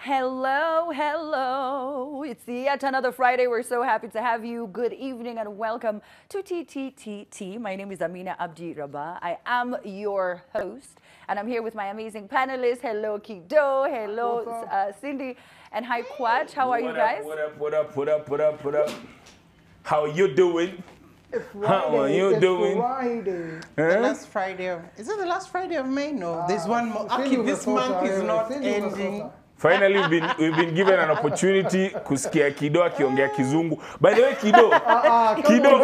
Hello, hello. It's yet another Friday. We're so happy to have you. Good evening and welcome to TTTT. My name is Amina Abdi Rabah. I am your host and I'm here with my amazing panelists. Hello, Kido. Hello, Cindy. And hi, Kwach. How are you guys? What up? How you doing? How are you doing? Friday. The last Friday. Is it the last Friday of May? No, there's one more. Okay, this month is not ending. Finally, we've been given an opportunity kusikia Kido akiongea Kizungu. By the way, Kido. Kido.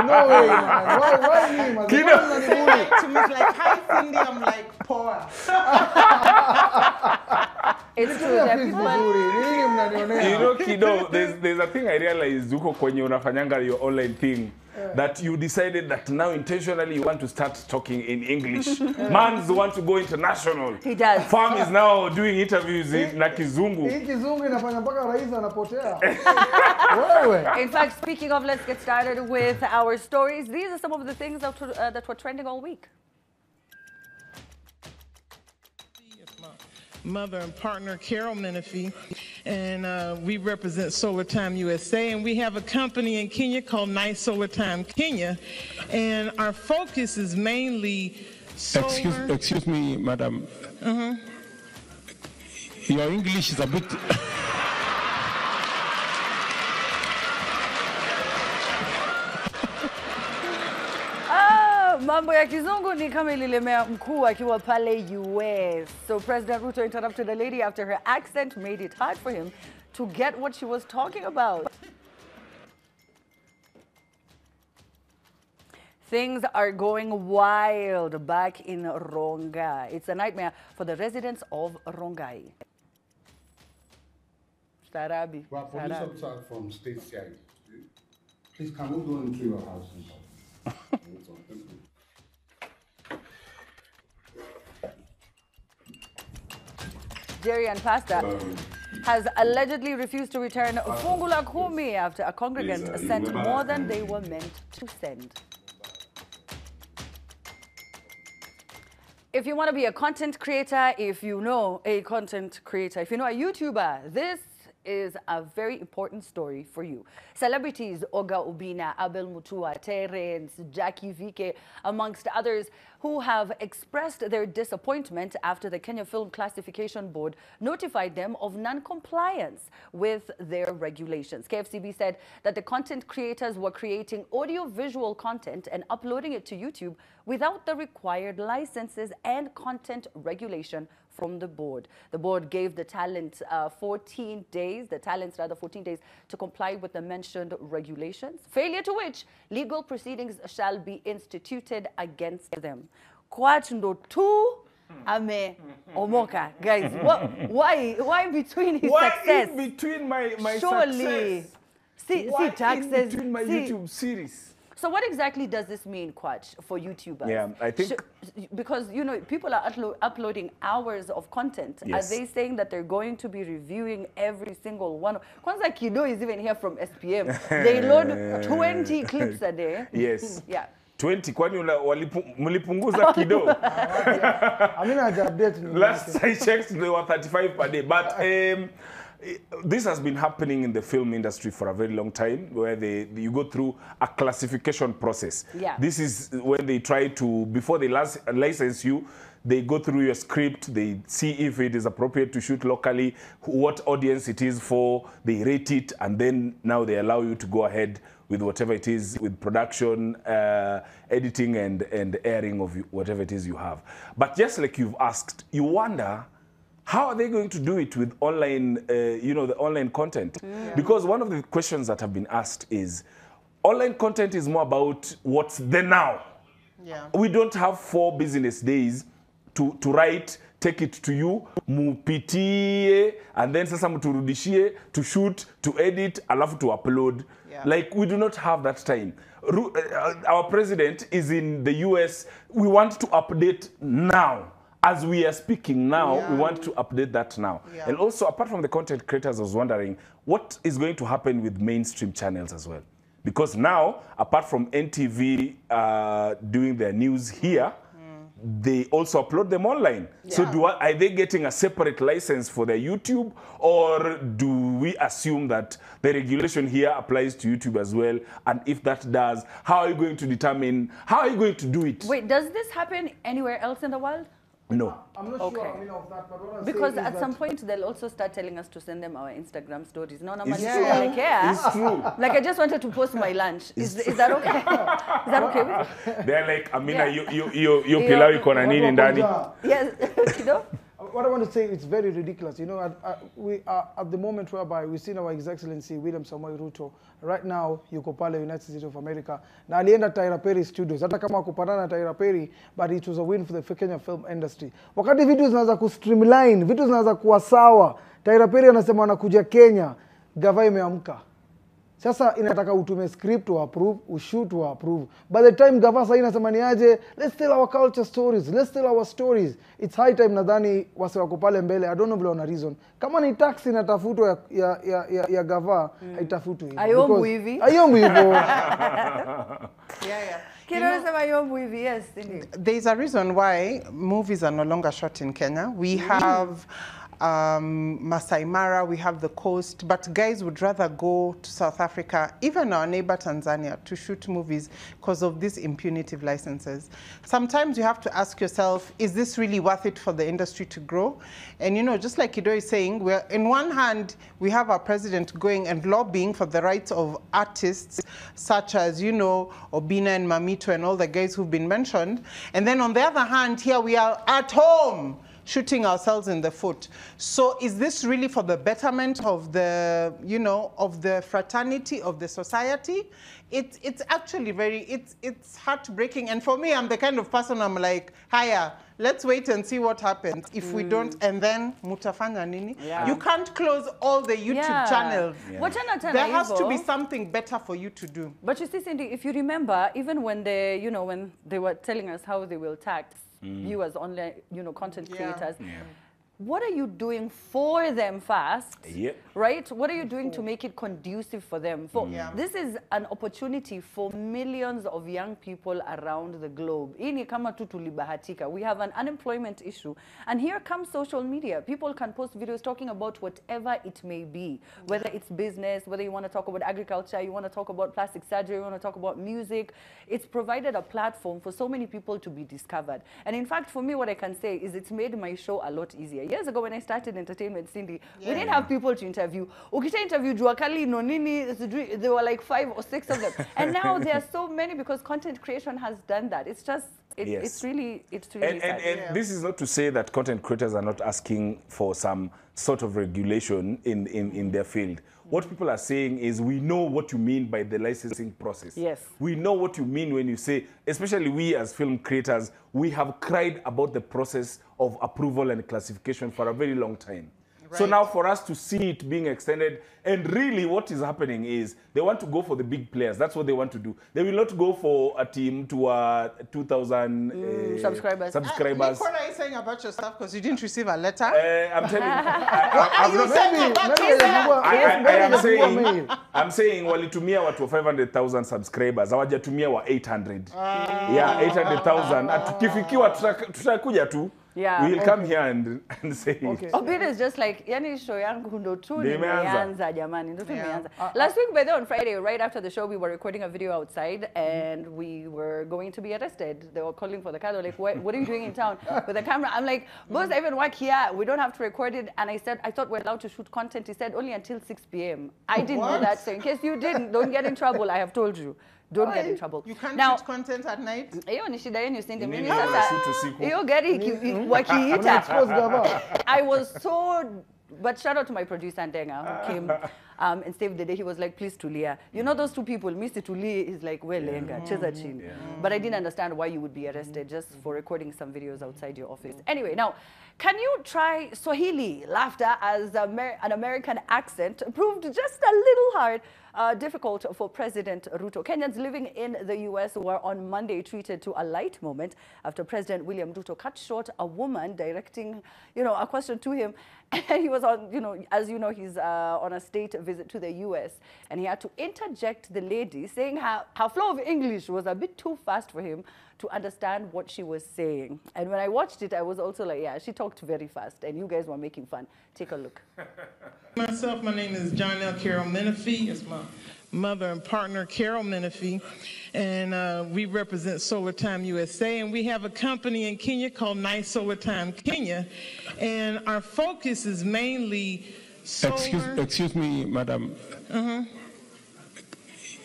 No way, man. Why me, man? Kido. To me, it's like, hi, Cindy. I'm like, poor. It's true that You know, Kido, there's a thing I realized uko kwenye unafanyanga your online thing. That you decided that now intentionally you want to start talking in English. Mans want to go international. He does. Farm is now doing interviews in Kizungu. In fact, speaking of, let's get started with our stories. These are some of the things that were trending all week. Mother and partner Carol Menifee, and we represent Solar Time USA, and we have a company in Kenya called Nice Solar Time Kenya, and our focus is mainly solar. Excuse me, madam. Your English is a bit. Mambo ya kizungu ni kama ililemea mkuu akiwa pale US. So President Ruto interrupted a lady after her accent made it hard for him to get what she was talking about. Things are going wild back in Rongai. It's a nightmare for the residents of Rongai. Starabi. Well, police officer from State CID, please can we go into your house? Jerry and Pasta has allegedly refused to return Fungula Kumi after a congregant sent more than they were meant to send. If you want to be a content creator, if you know a content creator, if you know a YouTuber, this is a very important story for you. Celebrities Oga Ubina, Abel Mutua, Terence, Jackie Vike, amongst others, who have expressed their disappointment after the Kenya Film Classification Board notified them of non-compliance with their regulations. KFCB said that the content creators were creating audio-visual content and uploading it to YouTube without the required licenses and content regulation from the board. The board gave the talents 14 days to comply with the mentioned regulations, failure to which legal proceedings shall be instituted against them. Kwach ndo tu ame omoka. Guys, why between his success? Why in between my Surely. success? See taxes. In between my YouTube series? So what exactly does this mean, Kwach, for YouTubers? Yeah, I think... Because, you know, people are uploading hours of content. Yes. Are they saying that they're going to be reviewing every single one? Kwanza Kido is even here from SPM. They load 20 clips a day. Yes. Yeah. 20, kwani mulipunguza Kido? Last I checked, they were 35 per day. But this has been happening in the film industry for a very long time, where you go through a classification process. Yeah. This is when they try to, before they license you, they go through your script, they see if it is appropriate to shoot locally, what audience it is for, they rate it, and then now they allow you to go ahead with whatever it is, with production, editing, and airing of whatever it is you have. But just like you've asked, you wonder, how are they going to do it with online, the online content? Yeah. Because one of the questions that have been asked is, online content is more about what's there now. Yeah. We don't have 4 business days to write, take it to you, mupitie, and then sasa muturudishie, to shoot, to edit, alafu to upload. Yeah. Like, we do not have that time. Our president is in the US. We want to update now. As we are speaking now, we want to update that now. Yeah. And also, apart from the content creators, I was wondering, what is going to happen with mainstream channels as well? Because now, apart from NTV doing their news here, they also upload them online. Yeah. So are they getting a separate license for their YouTube, or do we assume that the regulation here applies to YouTube as well? And if that does, how are you going to determine, how are you going to do it? Wait, does this happen anywhere else in the world? No. I'm not Okay. sure, I mean, of that, but what I'm Because saying is at some that point they'll also start telling us to send them our Instagram stories. No, no, It's man, true. like, yeah. It's true. Like I just wanted to post my lunch. Is that okay? Is that okay with you? They're like, Amina, Yeah. you pilau iko na nini ndani? Yes, you know? what I want to say, it's very ridiculous. You know, we are at the moment whereby we've seen our His Excellency William Samoei Ruto. Right now, yuko pale United States of America. Na alienda Tyler Perry Studios. Hata kama kupatana na Tyler Perry, but it was a win for the Kenya film industry. Wakati vitu zinaanza kustreamline, vitu zinaanza kuwa sawa, Tyler Perry anasema anakuja Kenya, gava imeamka. Sasa inataka utume script to approve, ushoot to approve. By the time gava sasa inasema ni aje, let's tell our culture stories, let's tell our stories. It's high time nadhani wase wako pale mbele. I don't know vile wana reason. Kama ni tax inatafutwa ya gava, haitafutwi hivyo. Ayombu hivi. Ayombu hivyo. Yes, indeed. There's a reason why movies are no longer shot in Kenya. We have Masai Mara, we have the coast, but guys would rather go to South Africa, even our neighbor Tanzania, to shoot movies because of these impunitive licenses. Sometimes you have to ask yourself, is this really worth it for the industry to grow? And you know, just like Kido is saying, we're, in one hand, we have our president going and lobbying for the rights of artists, such as, you know, Obina and Mamito and all the guys who've been mentioned. And then on the other hand, here we are at home, shooting ourselves in the foot. So is this really for the betterment of the, you know, of the fraternity of the society? It's actually it's heartbreaking. And for me, I'm the kind of person, I'm like, hiya, let's wait and see what happens. If we don't, and then mutafanya nini? Yeah. You can't close all the YouTube channels. Yeah. There has to be something better for you to do. But you see, Cindy, if you remember, even when they, you know, when they were telling us how they will tax viewers, online, you know, content creators. Yeah. What are you doing for them first, right? What are you doing to make it conducive for them? This is an opportunity for millions of young people around the globe. Ini kama tu tulibahatika. We have an unemployment issue. And here comes social media. People can post videos talking about whatever it may be, whether it's business, whether you want to talk about agriculture, you want to talk about plastic surgery, you want to talk about music. It's provided a platform for so many people to be discovered. And in fact, for me, what I can say is it's made my show a lot easier. Years ago, when I started entertainment, Cindy, we didn't have people to interview. Ukita interview Juakali, Nonini, there were like 5 or 6 of them. And now there are so many because content creation has done that. It's just, it's really sad. And this is not to say that content creators are not asking for some sort of regulation in their field. What people are saying is, we know what you mean by the licensing process. Yes. We know what you mean when you say, especially we as film creators, we have cried about the process of approval and classification for a very long time. Right. So now for us to see it being extended, and really what is happening is they want to go for the big players. That's what they want to do. They will not go for a team to 2,000 subscribers. Nick, what are you saying about your stuff? Because you didn't receive a letter? I'm telling you. I'm saying walitumia watu 500,000 subscribers. Hawajatumia wa 800. Yeah, 800,000. Tukifikiwa tutakuja tu. Yeah, we'll come here and say it. Obina is just like, yani show yangu ndo tu nimeanza jamani, ndo tu nimeanza. Last week, by the way, on Friday, right after the show, we were recording a video outside and we were going to be arrested. They were calling for the car. They were like, what are you doing in town with the camera? I'm like, boss, I even work here. We don't have to record it. And I said, I thought we're allowed to shoot content. He said, only until 6 p.m. I didn't know that. So in case you didn't, don't get in trouble. I have told you. Don't get in trouble. You can't shoot content at night? Hiyo ni shida yenu Cindy. Mimi sasa hiyo gari wakiita. I was so, but shout out to my producer Ndenga who came and saved the day. He was like, please Tulia. You know those two people, Mr. Tuli is like, well, lenga, cheza chini. But I didn't understand why you would be arrested just for recording some videos outside your office. Anyway, now, can you try Swahili laughter as an American accent? Proved just a little hard. Difficult for President Ruto. Kenyans living in the U.S. were on Monday treated to a light moment after President William Ruto cut short a woman directing, you know, a question to him. And he was on, you know, as you know, he's on a state visit to the U.S. And he had to interject the lady, saying her flow of English was a bit too fast for him to understand what she was saying. And when I watched it, I was also like, yeah, she talked very fast, and you guys were making fun. Take a look. Myself, my name is Jonelle Carol Menifee. It's my mother and partner, Carol Menifee. And we represent Solar Time USA. And we have a company in Kenya called Nice Solar Time Kenya. And our focus is mainly solar. Excuse me, madam.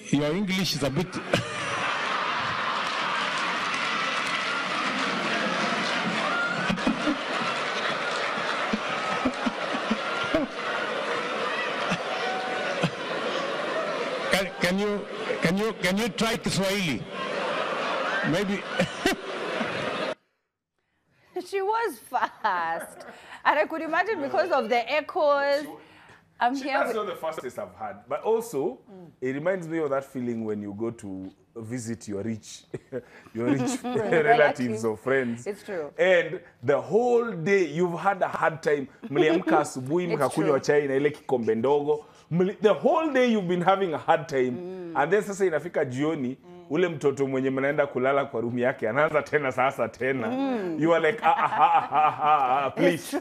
Your English is a bit... Can you try Kiswahili? Maybe. She was fast. And I could imagine because of the echoes. That's not the fastest I've had. But also, it reminds me of that feeling when you go to visit your rich relatives or friends. It's true. And the whole day, you've had a hard time. Mliamka asubuhi, mkakunywa chai na ile kikombe ndogo. The whole day you've been having a hard time. And then sasa inafika jioni, ule mtoto mwenye mnaenda kulala kwa room yake anaanza tena sasa tena. You are like please,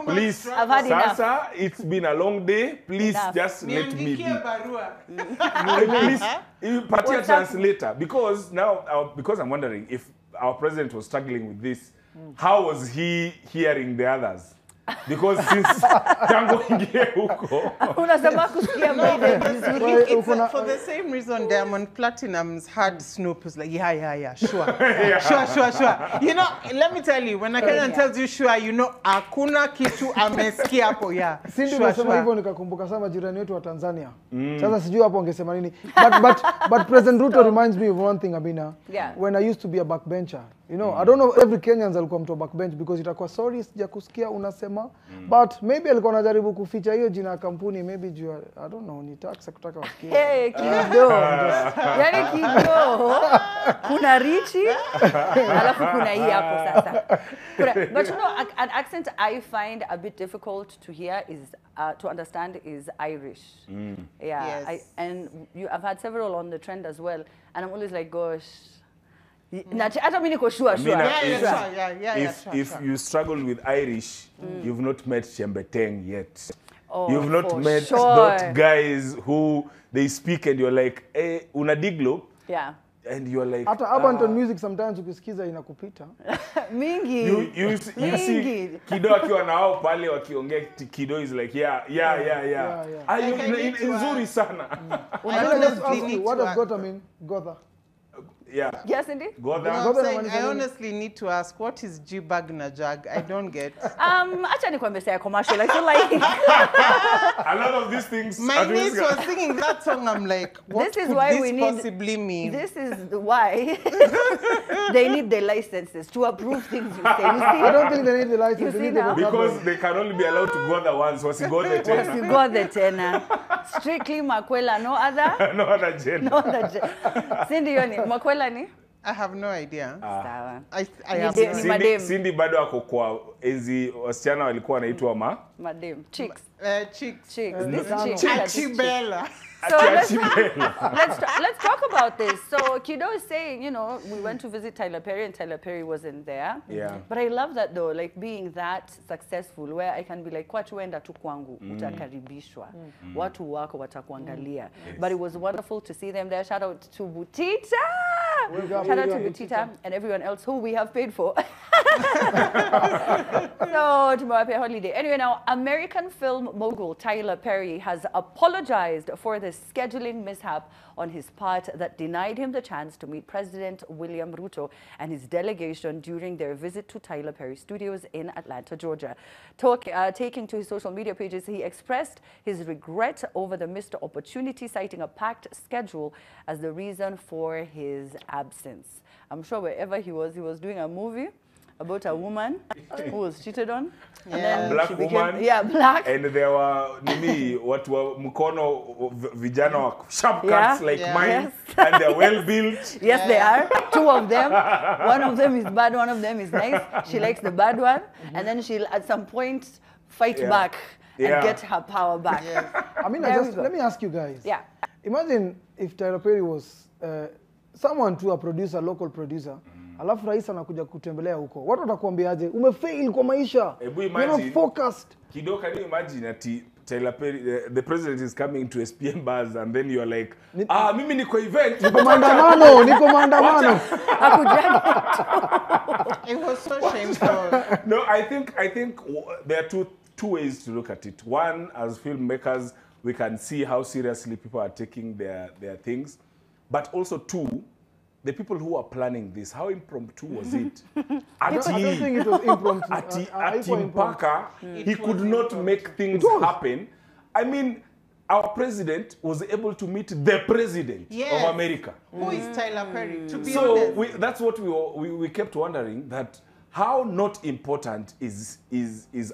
please. I've had Sasa, it's been a long day. Please just let me be. Please, patia translator, because now because I'm wondering if our president was struggling with this, how was he hearing the others? Because since tangu ingie huko unasema kusikia mbele vizuri. For the same reason Diamond Platinum's had Snoop was like, yeah, sure. Sure. You know, let me tell you, when a Kenyan tells you sure, you know, hakuna kitu amesikia hapo, yeah. Sindi unasema hivyo nikakumbuka sana jirani wetu wa Tanzania. Sasa sijui hapo angesema nini. But President Ruto reminds me of one thing, Abina. Yeah. When I used to be a backbencher. You know, I don't know every Kenyans alikuwa mtu backbench because itakuwa sorry sijakusikia unasema. But maybe alikuwa anajaribu kuficha hiyo jina ya kampuni, maybe I don't know, ni tax kutaka wasikie. Hey, kido. Yaani kido. Kuna richi, alafu kuna hii hapo sasa. But you know, an accent I find a bit difficult to hear is to understand is Irish. Yeah, yes. I've had several on the trend as well, and I'm always like, gosh. Hata mimi niko sure. If you struggle with Irish, you've not met Chembeteng yet. Oh, you've not met those guys who they speak and you're like, eh, una diglo. Yeah. And you're like, hata urban music sometimes ukisikiza inakupita. Mingi. You see Kido akiwa na wao pale wakiongea Kido is like yeah. Nzuri sana. What does Gotha mean? Gotha. Yeah. Yes, indeed. I honestly need to ask, what is G-Bag na Jag? I don't get. Acha nikwambie say commercial. I feel like a lot of these things. My niece was singing that song. I'm like, what this is could why this we need, possibly mean? This is why they need the licenses to approve things you say. You see? I don't think they need the license. They need the because they can only be allowed to go the ones. Was he go the tena? Was he go the tena? Strictly Makwela, no other. No other gender. No other gender. Cindy Yoni, Makwela ni? I have no idea. I have Cindy bado ako kwa enzi wasichana walikuwa wanaitwa madam. Chicks. Chicks. This chick. Bella. So let's talk about this. So Kido is saying, you know, we went to visit Tyler Perry and Tyler Perry wasn't there. Yeah. But I love that though, like being that successful where I can be like, kwa tuenda tu kwangu, utakaribishwa. Watu wako watakuangalia. But it was wonderful to see them there. Shout out to Butita. Shout out to Butita and everyone else who we have paid for. So tomorrow holiday. Anyway, now American film mogul Tyler Perry has apologized for the scheduling mishap on his part that denied him the chance to meet President William Ruto and his delegation during their visit to Tyler Perry Studios in Atlanta, Georgia. Taking to his social media pages, he expressed his regret over the missed opportunity, citing a packed schedule as the reason for his absence. I'm sure wherever he was doing a movie about a woman who was cheated on. Yeah. And then Black she became, woman. Yeah, black. And there were watu wa mkono vijana wa sharp cuts like mine. Yes. And they're well built. Yes, they are. Two of them. One of them is bad, one of them is nice. She likes the bad one. And then she'll at some point fight back and get her power back. I mean, let me ask you guys. Yeah. Imagine if Tyler Perry was someone to a producer, local producer, alafu rais anakuja kutembelea huko. Watu watakuambiaje? Umefail kwa maisha. You're not focused. Kido, can you imagine that Tyler Perry, the president is coming to SPM bars and then you're like, mimi niko event. Niko maandamano. It was so shameful. No, I think there are two ways to look at it. One, as filmmakers, we can see how seriously people are taking their things. But also two, the people who are planning this, how impromptu was it? I don't think it was impromptu. At Mpaka, he could not make things happen. I mean, our president was able to meet the president of America. Who is Tyler Perry, to be honest? So that's what we kept wondering, that how not important is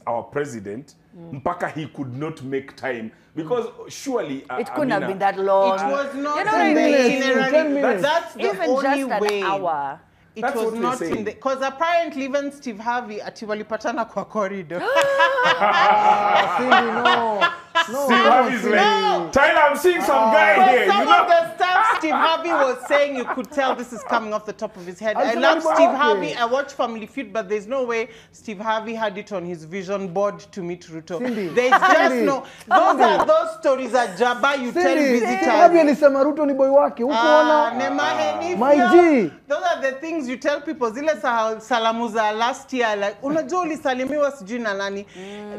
our president mpaka he could not make time, because surely it couldn't have been that long. It was not, you know what I mean? 10 minutes. That's the even only just way. An hour. It That's was what not we're in the, because apparently even Steve Harvey ati walipatana kwa corridor. Cindy, no. Steve Harvey's like, Tyler, I'm seeing some guy here. Some of the stuff Steve Harvey was saying, you could tell this is coming off the top of his head. I love Steve Harvey. I watch Family Feud, but there's no way Steve Harvey had it on his vision board to meet Ruto. Cindy, there's just no. Those are those stories at Jabba you tell visitors. Harvey alisema Ruto ni boy wake. Ukoona? My G. Those are the things you tell people. Zile salamu za last year, like unajua ulisalimiwa sijui na nani.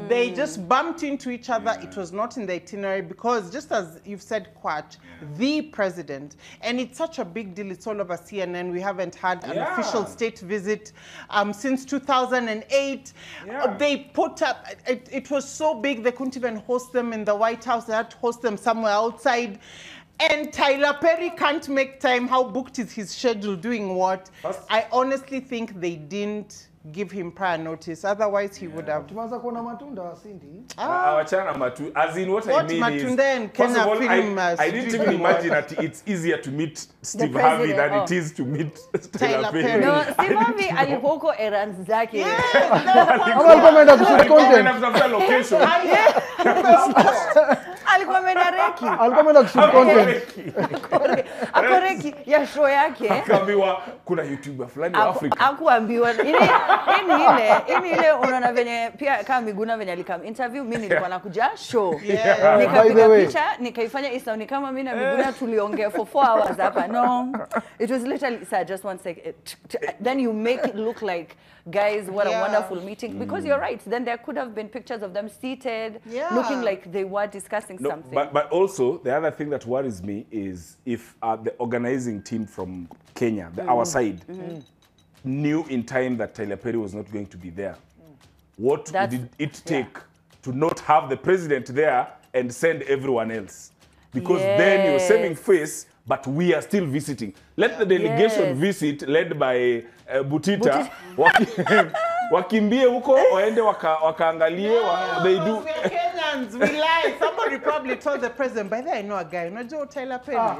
They just bumped into each other. It was not in the itinerary because, just as you've said, Kwach, the president, and it's such a big deal. It's all over CNN. We haven't had an official state visit since 2008. They put up, it was so big they couldn't even host them in the White House. They had to host them somewhere outside. And Tyler Perry can't make time. How booked is his schedule? Doing what? I honestly think they didn't give him prior notice. Otherwise, he would have. Tumeanza kuona matunda, Cindy. Wachana matu. As in, what I mean is, first of all, I didn't even imagine that it's easier to meet Steve Harvey than it is to meet Tyler Perry. No, Steve Harvey alikuwa errands zake. Alikuwa ameenda kushoot content. Anatafuta location. Alikuwa ameenda reki. Alikuwa ameenda kushoot content. Akoreki ya show yake. Akaambiwa kuna YouTuber fulani wa Afrika. Hakuambiwa. Ini ile unaona venye pia kama Miguna venye alikam interview, mimi nilikuwa nakuja show. Nikapiga picha, nikaifanya Insta, ni kama mimi na Miguna tuliongea for 4 hours hapa. No. It was literally sad, just one second. Then you make it look like, guys, what a wonderful meeting. Because you're right, then there could have been pictures of them seated, looking like they were discussing something. But also, the other thing that worries me is if the organizing team from Kenya, our side, knew in time that Tyler Perry was not going to be there. What did it take to not have the president there and send everyone else? Because then you're saving face, but we are still visiting. Let the delegation visit, led by Butita. Wakimbie huko, waende wakaangalie, they do. We are Kenyans, we lie. Somebody probably told the president, by the way, I know a guy, you know Tyler Perry. By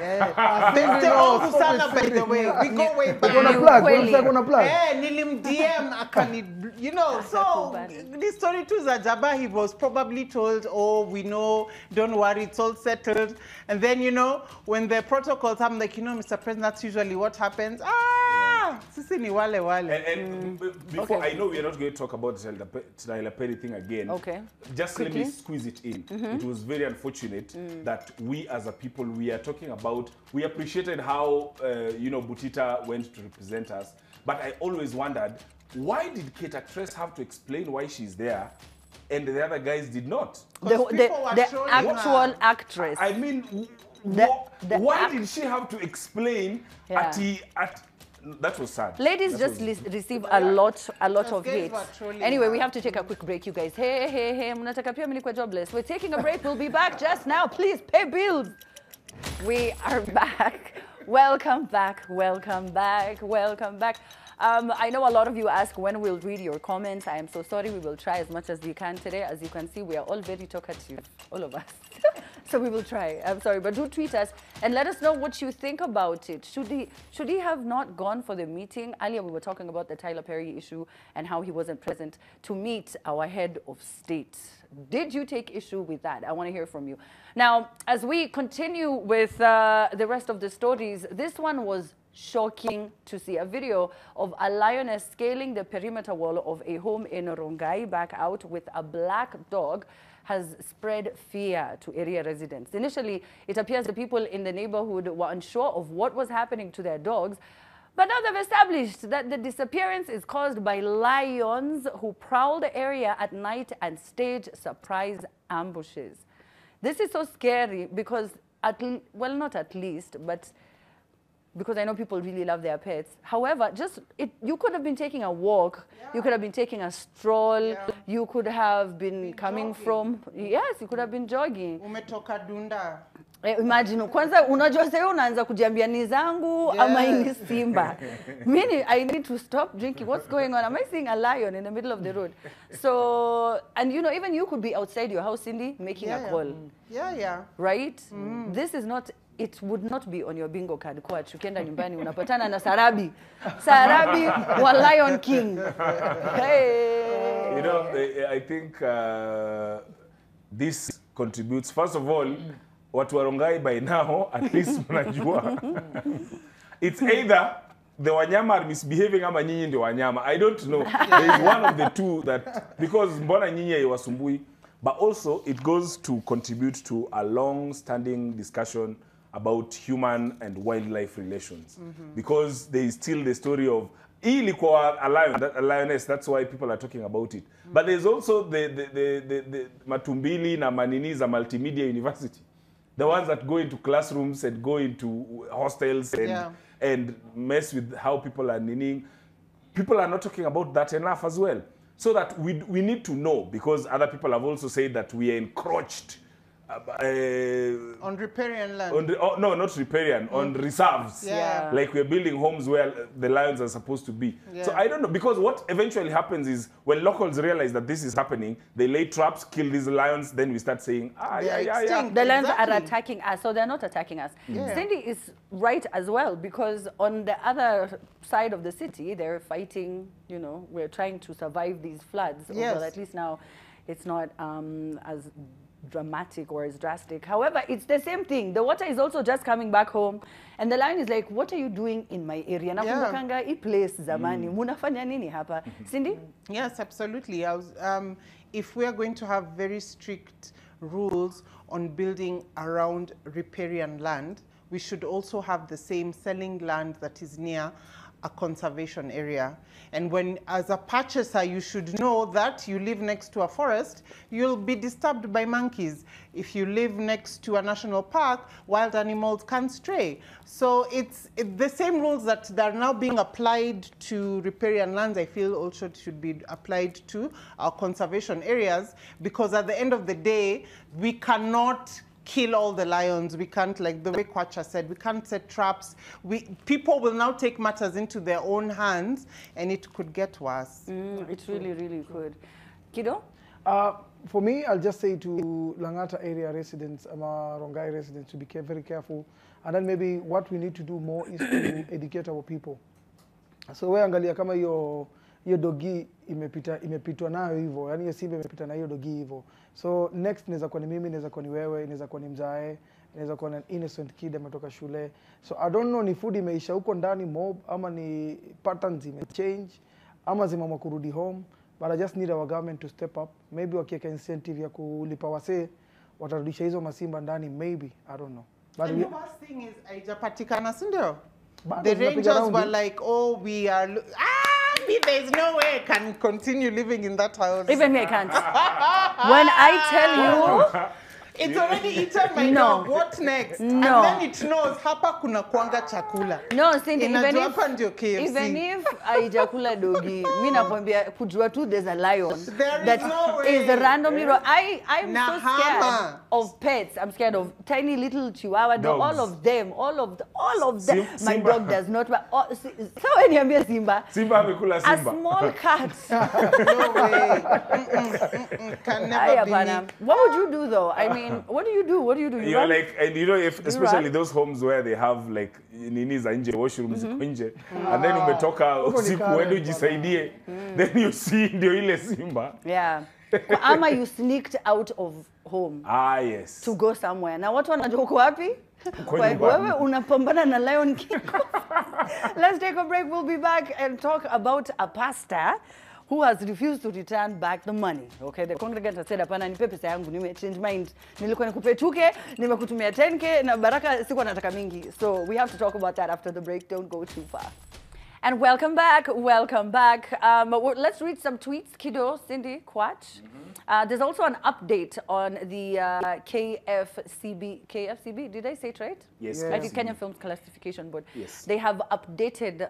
the way, we go way back. We're gonna plug. Nilim DM, akani, you know, so this story too, Zajaba, he was probably told, oh, we know, don't worry, it's all settled. And then, you know, when the protocols, I'm like, you know, Mr. President, that's usually what happens. Sisi ni wale. And before, I know we are not going to talk about the Tyler Perry thing again. Okay. Just let me squeeze it in. It was very unfortunate that we as a people, we are talking about, we appreciated how, you know, Butita went to represent us. But I always wondered, why did Kate Actress have to explain why she's there and the other guys did not? The actual actress. I mean, why did she have to explain that was sad. Ladies receive a lot of hate. Anyway, we have to take a quick break, you guys. Hey, mnataka pia mimi kwa jobless. We're taking a break. We'll be back just now. Please pay bills. We are back. Welcome back. I know a lot of you ask when we'll read your comments. I am so sorry. We will try as much as we can today. As you can see, we are all very talkative, all of us. So we will try. I'm sorry, but do tweet us and let us know what you think about it. Should he have not gone for the meeting? Earlier we were talking about the Tyler Perry issue and how he wasn't present to meet our head of state. Did you take issue with that? I want to hear from you. Now, as we continue with the rest of the stories, this one was shocking to see. A video of a lioness scaling the perimeter wall of a home in Rongai back out with a black dog has spread fear to area residents. Initially, it appears the people in the neighborhood were unsure of what was happening to their dogs, but now they've established that the disappearance is caused by lions who prowl the area at night and stage surprise ambushes. This is so scary because, well, not at least, but because I know people really love their pets. However, you could have been taking a walk, you could have been taking a stroll, you could have been coming jogging. From, yes, you could have been jogging. Umetoka dunda. Imagine, kwanza unajua sasa unaanza kujiambia ni zangu ama ni simba. Meaning I need to stop drinking. What's going on? Am I seeing a lion in the middle of the road? So, and you know, even you could be outside your house, Cindy, making a call. Right? This is not, it would not be on your bingo card. Kwa ukienda nyumbani unapatana na Sarabi. Sarabi wa Lion King. Hey. You know, I think this contributes, first of all, watu wa Rongai by now, at least mnajua. It's either the wanyama are misbehaving ama nyinyi ndio wanyama. I don't know. There is one of the two that, because mbona nyinyi haiwasumbui, but also it goes to contribute to a long-standing discussion about human and wildlife relations. Because there is still the story of ilikuwa a lioness, that's why people are talking about it. But there's also the matumbili na manini za multimedia university. The ones that go into classrooms and go into hostels and mess with how people are ninning. People are not talking about that enough as well. So that we need to know, because other people have also said that we are encroached on riparian land. No, not riparian, on reserves. Like we're building homes where the lions are supposed to be. So I don't know, because what eventually happens is when locals realize that this is happening, they lay traps, kill these lions, then we start saying, the lions are attacking us, so they're not attacking us. Cindy is right as well, because on the other side of the city, they're fighting, you know, we're trying to survive these floods. Although at least now it's not as dramatic or as drastic. However, it's the same thing. The water is also just coming back home, and the lion is like, what are you doing in my area? Nakumbukanga I place zamani. Munafanya nini hapa? Cindy? Yes, absolutely. If we are going to have very strict rules on building around riparian land, we should also have the same selling land that is near a conservation area. And when, as a purchaser, you should know that you live next to a forest, you'll be disturbed by monkeys. If you live next to a national park, wild animals can stray. So it's the same rules that are now being applied to riparian lands, I feel also should be applied to our conservation areas, because at the end of the day, we cannot kill all the lions. We can't, like the way Kwacha said, we can't set traps. People will now take matters into their own hands, and it could get worse. It really, really could. Kido? For me, I'll just say to Langata area residents, Rongai residents, to be very careful. And then maybe what we need to do more is to educate our people. So we angalia kama hiyo dogi imepitwa nayo hivyo, yani hiyo simba imepita na hiyo dogi hivyo. So next inaweza kuwa ni mimi, inaweza kuwa ni wewe, inaweza kuwa ni mzae, inaweza kuwa ni innocent kid ametoka shule. So I don't know ni food imeisha huko ndani mob, ama ni patterns imechange, ama zimeamua kurudi home. But I just need our government to step up. Maybe wakiweka incentive ya kulipa wasee, watarudisha hizo masimba ndani, maybe, I don't know. But and the worst thing is, haijapatikana, si ndio? The rangers were like, oh, we are... there's no way I can continue living in that house. Even me, I can't. When I tell you... It's already eaten my dog. What next? And then it knows hapa kuna kuanga chakula. No, Cindy, even if haijakula dogi, mimi nakwambia kujua tu there's a lion that is randomly. I'm so scared of pets. I'm scared of tiny little chihuahua dogs. All of them. My dog does not. So niambia Simba. Simba amekula Simba. A small cat. No way. Can never be me. What would you do though? I mean, what do you do? You're like, and you know, if especially those homes where they have like nini za nje, washrooms nje, and then umetoka usiku uende ujisaidie, then you see ndio ile simba. Yeah. Ama you sneaked out of home. Yes. To go somewhere. Na watu wanajua uko wapi? Wewe unapambana na Lion King. Let's take a break. We'll be back and talk about a pastor who has refused to return back the money. Okay, the congregant has said, "Hapana, nipe pesa yangu, nime change mind. Nilikuwa nikupe 2K, nimekutumia 10K, na baraka sikuwa nataka mingi." So we have to talk about that after the break. Don't go too far. And welcome back, welcome back. Let's read some tweets. Kido, Cindy, Kwach. There's also an update on the KFCB. Did I say it right? Yes. I did Kenya Film Classification Board. Yes. They have updated.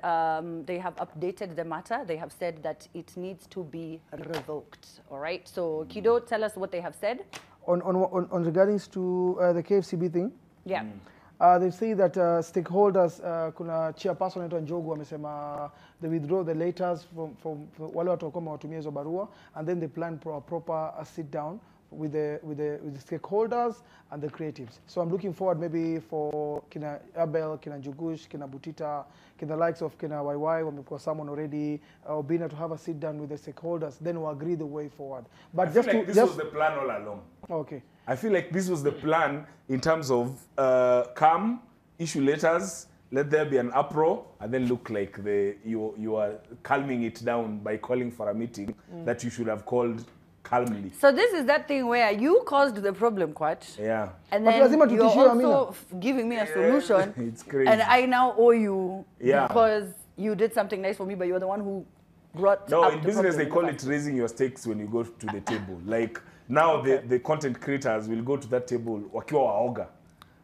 The matter. They have said that it needs to be revoked. All right. So Kido, tell us what they have said. On regards to the KFCB thing. Yeah. They say that stakeholders, kuna chairperson anaitwa Njogu amesema they withdraw the letters from wale watu wakoma watumia hizo barua, and then they plan for a proper sit down with the stakeholders and the creatives. So I'm looking forward maybe for kina Abel, kina Njugush, kina Butita, kina likes of kina YY, wamekuwa someone already, Obina, to have a sit down with the stakeholders, then we'll agree the way forward. But I feel like this was the plan all along. Okay. I feel like this was the plan in terms of come, issue letters, let there be an uproar, and then look like you are calming it down by calling for a meeting that you should have called calmly. So this is that thing where you caused the problem, Kwach. Yeah. And But then lazima you're tutishie also giving me a solution. It's crazy. And I now owe you Yeah. because you did something nice for me, but you're the one who brought No, up in the business they problem call in it the raising your stakes when you go to the table. Like now the content creators will go to that table wakiwa waoga.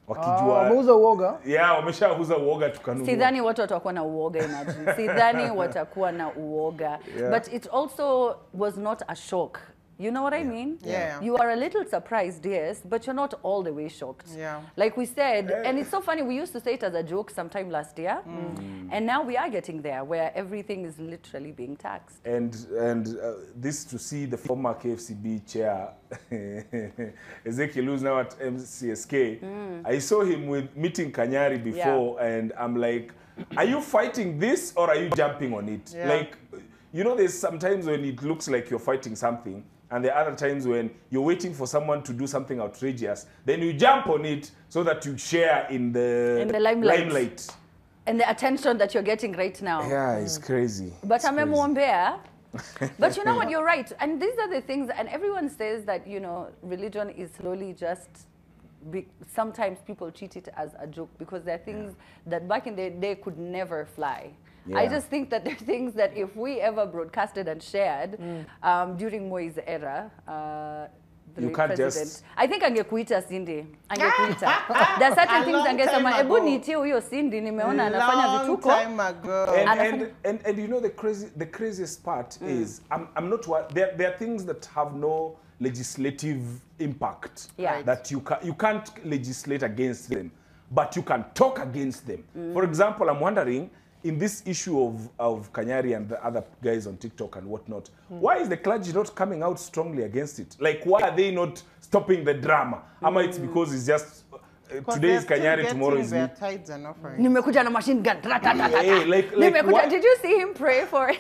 Wakijua. Wameuza uoga. Yeah, wameshauza uoga tukanunua. Sidhani watu watakuwa na uoga, imagine. Sidhani watakuwa na uoga. Yeah. But it also was not a shock. You know what I mean? Yeah. You are a little surprised, yes, but you're not all the way shocked. Yeah. Like we said, and it's so funny, we used to say it as a joke sometime last year, and now we are getting there where everything is literally being taxed. And this to see the former KFCB chair, Ezekiel, who's now at MCSK, I saw him with meeting Kanyari before, and I'm like, are you fighting this or are you jumping on it? Yeah. Like, you know, there's sometimes when it looks like you're fighting something, and there are other times when you're waiting for someone to do something outrageous, then you jump on it so that you share in the limelight. And the attention that you're getting right now. Yeah, it's crazy. But I'm amemwombea. But you know what, you're right. And these are the things, and everyone says that, you know, religion is slowly just, sometimes people treat it as a joke because there are things that back in the day could never fly. Yeah. I just think that there are things that if we ever broadcasted and shared during Moi's era, the You late can't president, just- I think angekuita Cindy. Angekuita. There are certain things angesema, ebu nitie huyo Cindy, nimeona anafanya Long vituko. time ago. And you know the craziest part is I'm not there are things that have no legislative impact. Yeah. That you can't legislate against them, but you can talk against them. For example, I'm wondering, in this issue of Kanyari and the other guys on TikTok and whatnot, why is the clergy not coming out strongly against it? Like, why are they not stopping the drama? Ama it's because it's just today is Kanyari, tomorrow is me. Tithes and offerings. Nimekuja na machine gun. Yeah, like Nimekuja. what? Did you see him pray for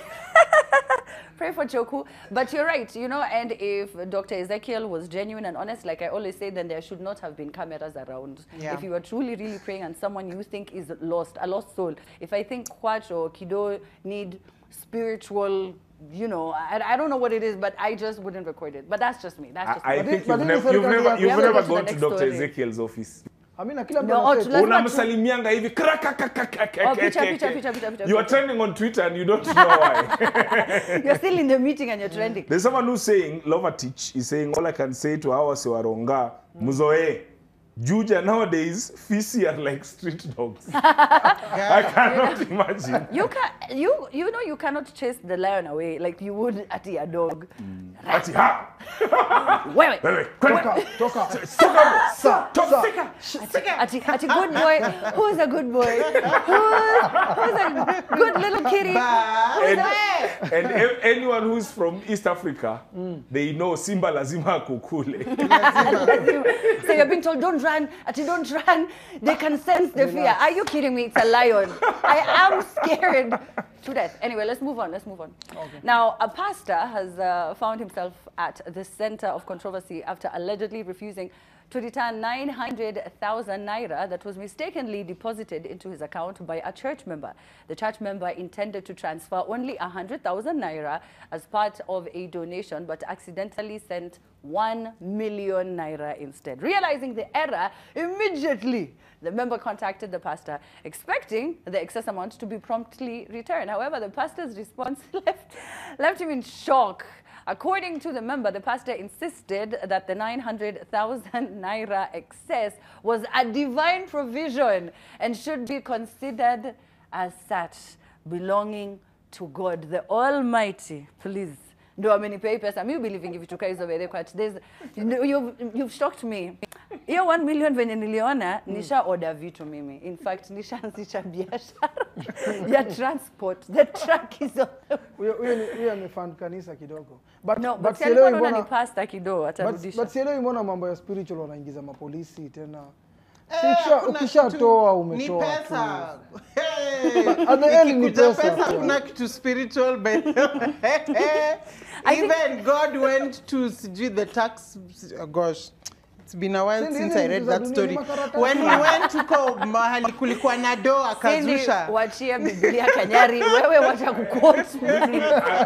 pray for Choku? But you're right, you know, and if Dr. Ezekiel was genuine and honest, like I always say, then there should not have been cameras around. Yeah. If you were truly, really praying and someone you think is lost, a lost soul, if I think Kwach or Kido need spiritual, you know, I don't know what it is, but I just wouldn't record it. But that's just me. That's just I me. think but you've then never we have to go to gone the to next Dr. story. Ezekiel's office. I mean, kila mtu No, anasema- lazima Unamsalimianga hivi picha. You are trending on Twitter and you don't know why. You're still in the meeting and you're trending. There's someone who's saying, Lovatich is saying, all I can say to our Sewaronga, Muzoe, Juja nowadays, Fisi are like street dogs. I cannot imagine. You know you cannot chase the lion away like you would at a dog. Ati ha! Wait. Kwenda. Toka. Ati good boy. Who's a good boy? Who's a good little kitty? And anyone who's from East Africa, they know Simba lazima kukule. So you're being told, don't run. Ati don't run. They can sense the fear. Are you kidding me? It's a lion. I am scared to death. Anyway, let's move on. Okay. Now, a pastor has found himself at the center of controversy after allegedly refusing to return 900,000 naira that was mistakenly deposited into his account by a church member. The church member intended to transfer only 100,000 naira as part of a donation, but accidentally sent 1 million naira instead. Realizing the error, immediately the member contacted the pastor, expecting the excess amount to be promptly returned. However, the pastor's response left him in shock. According to the member, the pastor insisted that the 900,000 naira excess was a divine provision and should be considered as such, belonging to God, the Almighty. Please. Ndo amenipea pesa. Mi believing if you guys over there, you've shocked me. Hiyo 1 million venye niliona, nisha order vitu mimi. In fact, nisha anzisha biashara ya transport. The truck is on the way. Huyo amefund kanisa kidogo. But sielewi mbona ni pastor kidogo atarudisha. But sielewi mbona mambo ya spiritual wanaingiza mapolisi tena. Ukishatoa umetoa. Ni pesa. At the end ni pesa. Kuna kitu spiritual by even God went to the tax. Oh gosh. It's been a while since I read that story. When he went to mahali kulikuwa na do akazusha. Wachia Biblia Kanyari, wewe wacha kuquote.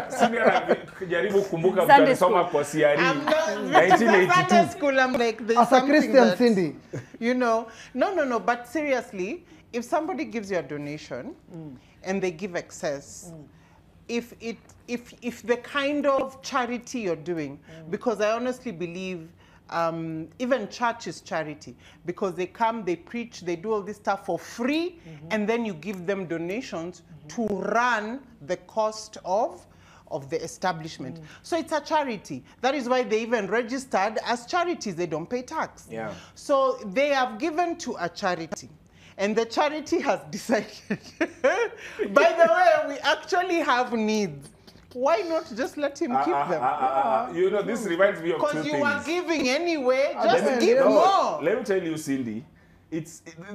Sina jaribu kumbuka mtasoma kwa CRE 1982. School, I'm like, there's as a Christian that, Cindy. You know, no, but seriously, if somebody gives you a donation and they give excess, if the kind of charity you're doing, because I honestly believe even church is charity, because they come, they preach, they do all this stuff for free, and then you give them donations to run the cost of the establishment. So it's a charity. That is why they even registered as charities. They don't pay tax. Yeah. So they have given to a charity. And the charity has decided, by the way, we actually have needs. Why not just let him keep them? You know, this reminds me of two things. Because you are giving anyway, just give more. Let me tell you, Cindy,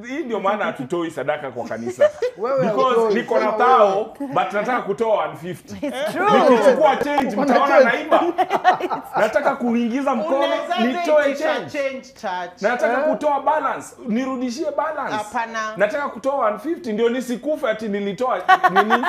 hii ndio maana hatutoi sadaka kwa kanisa. Because niko na tao, but nataka kutoa 150. It's true. Nikichukua change, mtaona naiba. Nataka kuingiza mkono, nitoe change. Nataka kutoa balance, nirudishie balance. Hapana. Nataka kutoa 150, ndio nisikufe ati nilitoa nini?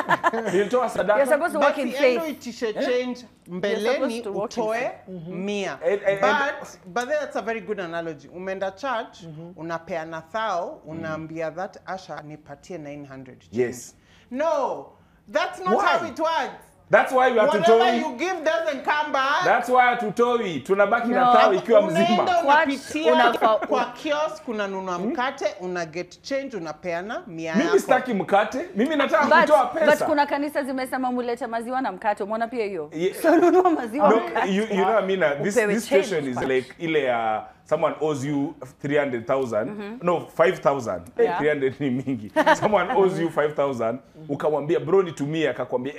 Nilitoa sadaka. You're supposed to work in faith. Itishe change mbeleni utoe 100. But that's a very good analogy. Umenda church, unapeana thao, unaambia that Asha nipatie 900. Yes. No, that's not how it works. That's why we have to tell Whatever you give doesn't come back. That's why hatutoi. Tunabaki na tao ikiwa mzima. Unaenda unapitia kwa kiosk, unanunua mkate, una get change, unapeana 100 yako. Mimi sitaki mkate, mimi nataka kutoa pesa. But kuna kanisa zimesema mulete maziwa na mkate, umeona pia hiyo? So nunua maziwa na mkate. You know, Amina, this situation is like ile someone owes you 300,000, no 5,000. 300 ni mingi. Someone owes you 5,000, ukamwambia bro nitumie, akakwambia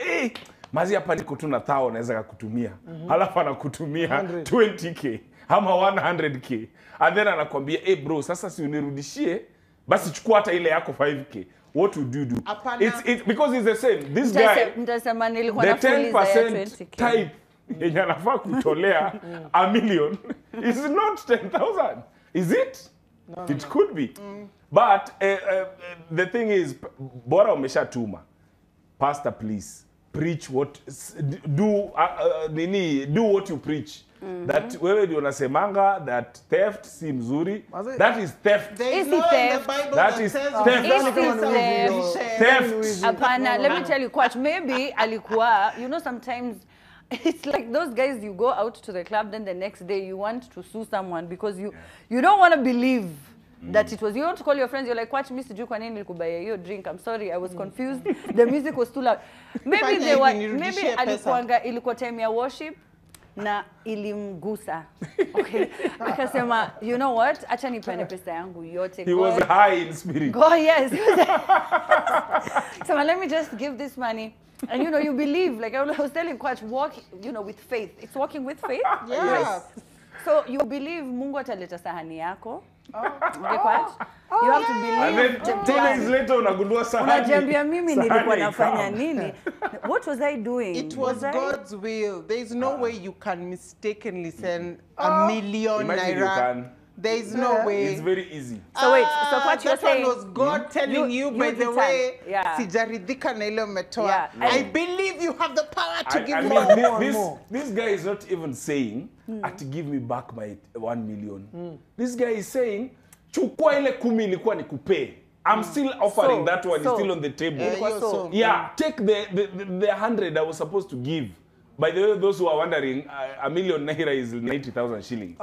mazi hapa niko tu na thao naweza kukutumia. Halafu anakutumia 20k ama 100k. And then anakwambia bro sasa si unirudishie basi chukua hata ile yako 5k. What would you do? It's because it's the same. This guy Mtasema nilikuwa the nafuliza 10% type yenye anafaa kutolea a million is not 10,000. Is it? No, it could be. But the thing is, bora umeshatuma. Pastor, please preach what do what you preach. That wewe ndio unasemanga that theft si mzuri. That is theft. There is no in the Bible that is theft. Apana, let me tell you, Coach, maybe alikuwa, you know, sometimes it's like those guys, you go out to the club, then the next day you want to sue someone because you don't want to believe that it was, you want to call your friends, you're like, watch me sijui kwa nini nilikubaya hiyo drink, I'm sorry, I was confused, the music was too loud. Maybe alikuanga, ilikuwa time ya worship, na ilimgusa. Okay. Akasema, you know what? Acha nipane pesa yangu yote. He was high in spirit. Go, yes. So let me just give this money. And you know, you believe, like I was telling Coach, walk, you know, with faith. It's walking with faith. Yeah. Yes. So you believe Mungu ataleta sahani yako. Okay, Coach? You have to believe. And then 2 days later unagundua sahani. Unajambia mimi nilikuwa nafanya nini? What was I doing? It was God's will. There is no way you can mistakenly send a million Imagine naira. There is no way. It's very easy. So wait, so what you're that one saying? was God telling you, by the return. way, Yeah. sijaridhika na ile umetoa. Yeah. I believe you have the power to give more. This guy is not even saying, to give me back my 1 million. This guy is saying, chukua ile 10 ilikuwa nikupe. I'm still offering that one. It's still on the table. Yeah, take the 100 I was supposed to give. By the way, those who are wondering, 1 million naira is 90,000 shillings.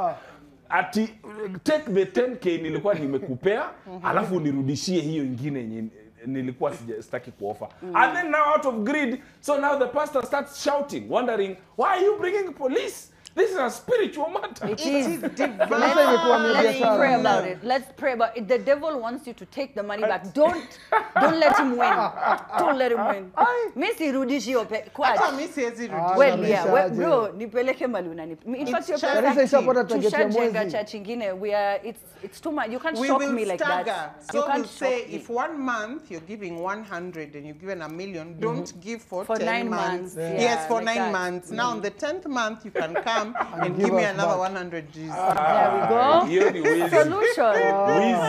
Take the 10k nilikuwa nimekupea, alafu nirudishie hiyo ingine yenye nilikuwa sitaki kuoffer. And then now out of greed, so now the pastor starts shouting, wondering, why are you bringing police? This is a spiritual matter. It is divine. Let's pray about it. Let's pray about it. The devil wants you to take the money back. Don't let him win. Don't let him win. Missy rudishi ope. Well, yeah. Bro, nipeleke maluna. In fact, your pastor church ingine. We are. It's too much. You can't shock me like that. So you can't say if 1 month you're giving 100 and you're given 1 million, don't give for 10 months. Yes, for 9 months. Now on the 10th month you can come and give me another 100 G's. There we go. Solution.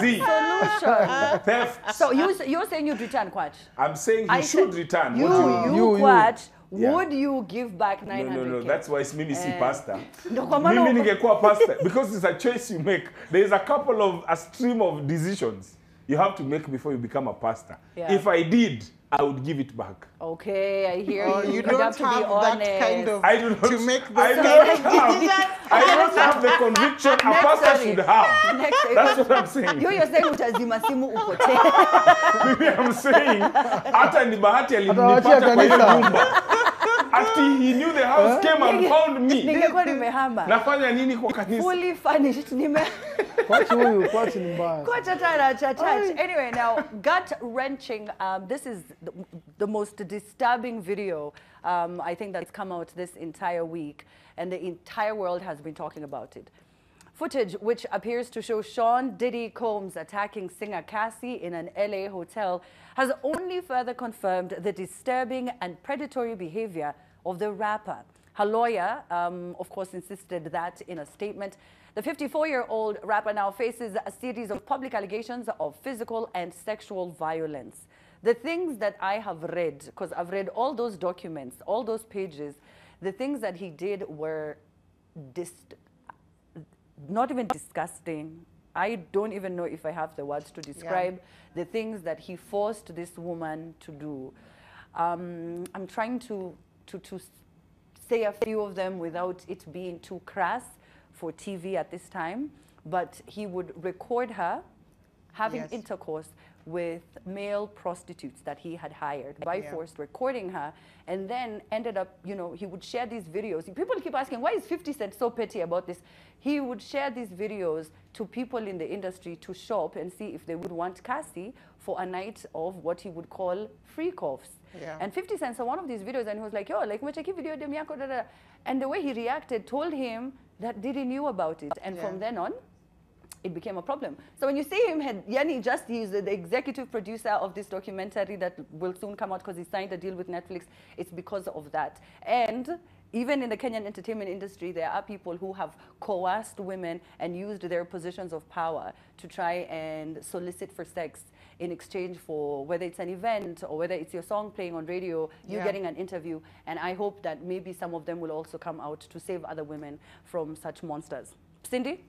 Wheezy. Solution. Theft. So you're saying you'd return, Kwach? I'm saying he should return. You, Kwach, would you give back 900? No. That's why it's Mimi si pastor. Mimi ningekuwa pastor. Because it's a choice you make. There is a stream of decisions you have to make before you become a pastor. Yeah. If I did, I would give it back. Okay, I hear you. You don't have to be honest. That kind of I do not, to make the I don't have the conviction a pastor should have. That's what I'm saying. You're saying utazima simu upote. I'm saying hata ni bahati alinipata kwa hiyo nyumba. After he knew the house came and found me. Ningekuwa nimehama. Nafanya nini kwa kanisa? Fully furnished. Anyway, now gut-wrenching. This is the most disturbing video I think that's come out this entire week, and the entire world has been talking about it. Footage which appears to show Sean Diddy Combs attacking singer Cassie in an LA hotel has only further confirmed the disturbing and predatory behavior of the rapper. Her lawyer, of course, insisted that in a statement. The 54-year-old rapper now faces a series of public allegations of physical and sexual violence. The things that I have read, because I've read all those documents, all those pages, the things that he did were not even disgusting. I don't even know if I have the words to describe the things that he forced this woman to do. I'm trying to say a few of them without it being too crass for TV at this time, but he would record her having intercourse with male prostitutes that he had hired by force, recording her, and then ended up, you know, he would share these videos. People keep asking, why is 50 Cent so petty about this? He would share these videos to people in the industry to shop and see if they would want Cassie for a night of what he would call freak-offs. And 50 Cent saw one of these videos and he was like, yo, like, mecheki video dem yako, da, da. And the way he reacted told him that Diddy knew about it. And from then on, it became a problem. So when you see him, he's the executive producer of this documentary that will soon come out because he signed a deal with Netflix. It's because of that. And even in the Kenyan entertainment industry, there are people who have coerced women and used their positions of power to try and solicit for sex in exchange for whether it's an event or whether it's your song playing on radio, you getting an interview. And I hope that maybe some of them will also come out to save other women from such monsters. Cindy?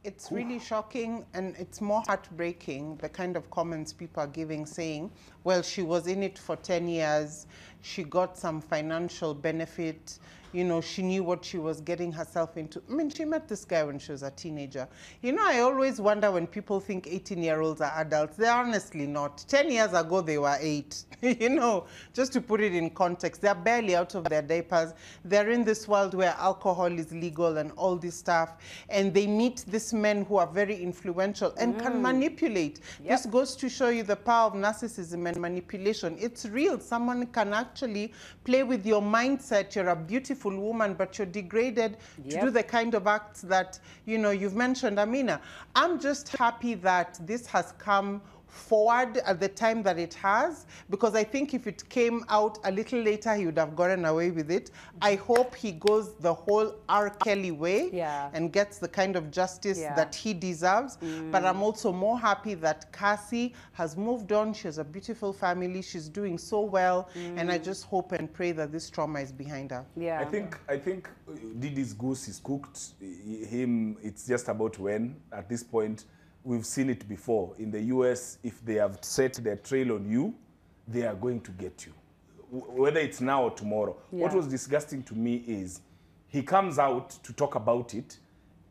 It's really shocking, and it's more heartbreaking, the kind of comments people are giving, saying, well, she was in it for 10 years, she got some financial benefit, you know, she knew what she was getting herself into. I mean, she met this guy when she was a teenager. You know, I always wonder when people think 18-year-olds are adults. They're honestly not. 10 years ago, they were 8. You know, just to put it in context, they're barely out of their diapers. They're in this world where alcohol is legal and all this stuff. And they meet these men who are very influential and can manipulate. This goes to show you the power of narcissism and manipulation. It's real. Someone can actually play with your mindset. You're a beautiful woman, but you're degraded to do the kind of acts that, you know, you've mentioned, Amina. I'm just happy that this has come forward at the time that it has, because I think if it came out a little later, he would have gotten away with it. I hope he goes the whole R. Kelly way and gets the kind of justice that he deserves. But I'm also more happy that Cassie has moved on. She has a beautiful family. She's doing so well. And I just hope and pray that this trauma is behind her. Yeah. I think Didi's goose is cooked. It's just about when. At this point, we've seen it before. In the US, if they have set their trail on you, they are going to get you. Whether it's now or tomorrow. Yeah. What was disgusting to me is he comes out to talk about it,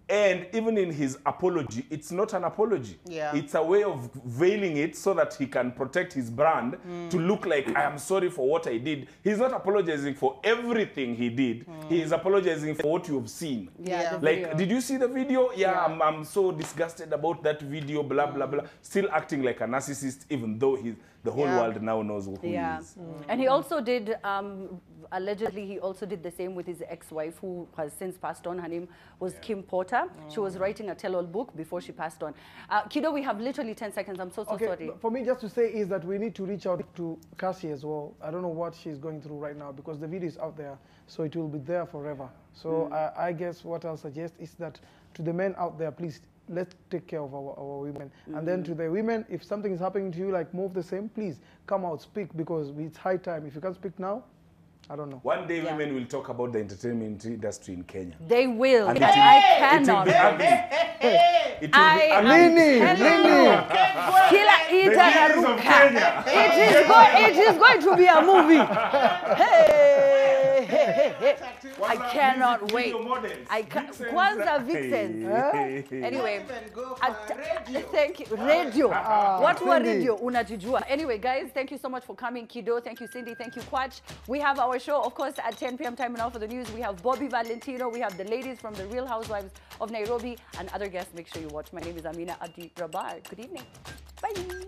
and even in his apology, it's not an apology. Yeah. It's a way of veiling it so that he can protect his brand to look like, I am sorry for what I did. He's not apologizing for everything he did. He is apologizing for what you have seen. Yeah. Like, did you see the video? Yeah. I'm so disgusted about that video, blah, blah, blah. Still acting like a narcissist, even though the whole world now knows who he is. And he also did, allegedly, he also did the same with his ex-wife, who has since passed on. Her name was Kim Porter. She was writing a tell-all book before she passed on. Kido, we have literally 10 seconds. I'm so sorry. For me, just to say is that we need to reach out to Cassie as well. I don't know what she's going through right now, because the video is out there, so it will be there forever. So I guess what I'll suggest is that to the men out there, please, let's take care of our women. And then to the women, if something is happening to you, like Move the Same, please come out, speak, because it's high time. If you can't speak now, I don't know. One day women will talk about the entertainment industry in Kenya. They will. And I cannot. It will be ugly. It will be ugly. Kila Ida Naruka. It is going to be a movie. Hey. I cannot wait. Kwanza Vixens. Anyway, thank you. Radio. What were radio? Unajijua. Anyway, guys, thank you so much for coming. Kido, thank you, Cindy, thank you, Kwach. We have our show, of course, at 10 p.m. time now for the news. We have Bobby Valentino. We have the ladies from the Real Housewives of Nairobi and other guests. Make sure you watch. My name is Amina Abdi Rabar. Good evening. Bye.